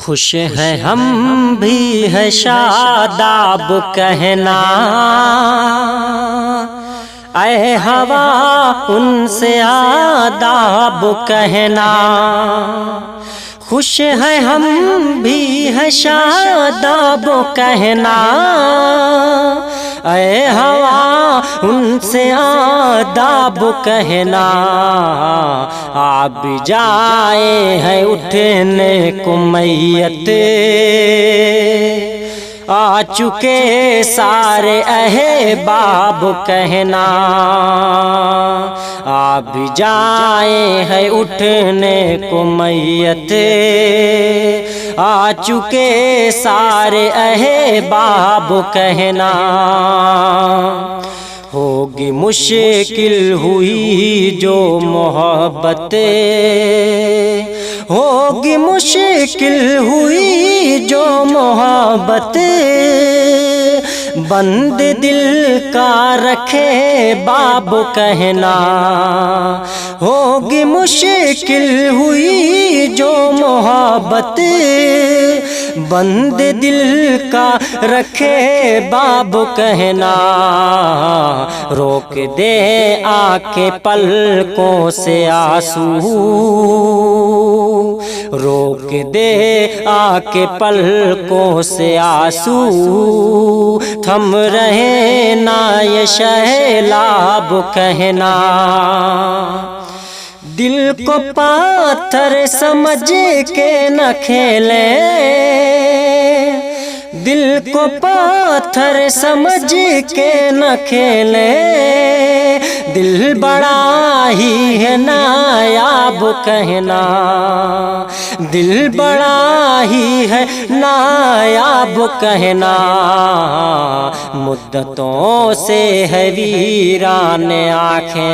خوش ہیں ہم بھی ہے شاداب کہنا، اے ہوا ان سے آداب کہنا۔ خوش ہیں ہم بھی ہے شاداب کہنا، اے ہوا ان سے آداب کہنا۔ آپ جائے ہیں اٹھنے کو میت، آ چکے سارے احباب کہنا۔ آپ جائے ہیں اٹھنے کو میت، آ چکے سارے احباب کہنا۔ ہوگی مشکل ہوئی جو محبت، ہوگی مشکل ہوئی جو محبت، بند دل کا رکھے باب کہنا۔ ہوگی مشکل ہوئی جو محبت، بند دل کا رکھے باب کہنا۔ روک دے آ کے پلکوں سے آنسو، روک دے آ کے پلکوں سے آنسو، تھم رہے نا یہ سیلاب کہنا۔ دل کو پاتھر سمجھ کے نہ کھیلے، دل کو پاتھر سمجھ کے نہ کھیلے، دل بڑا ہی ہے نایاب کہنا۔ دل بڑا ہی ہے نایاب کہنا۔ مدتوں سے ہے ویران آنکھیں،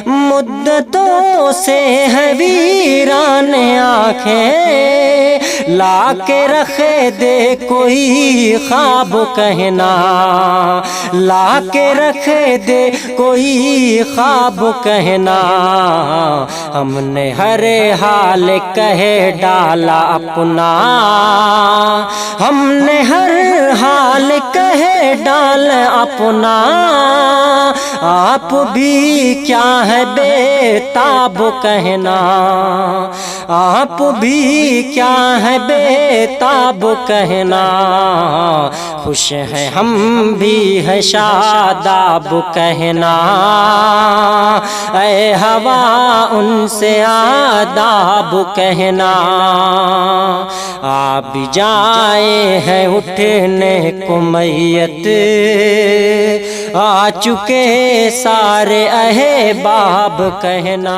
مدتوں سے ہے ویران آنکھیں، لا کے رکھے دے کوئی خواب کہنا، لا کے رکھے دے کوئی خواب کہنا۔ ہم نے ہر حال کہہ ڈالا اپنا، ہم نے ہر حال کہہ ڈالا اپنا، آپ بھی کیا ہے بے تاب کہنا، آپ بھی کیا ہے بے تاب کہنا۔ خوش ہیں ہم بھی ہے شاداب کہنا، اے ہوا ان سے آداب کہنا۔ آپ جائے ہیں اٹھنے کو میت، آ چکے سارے احباب کہنا۔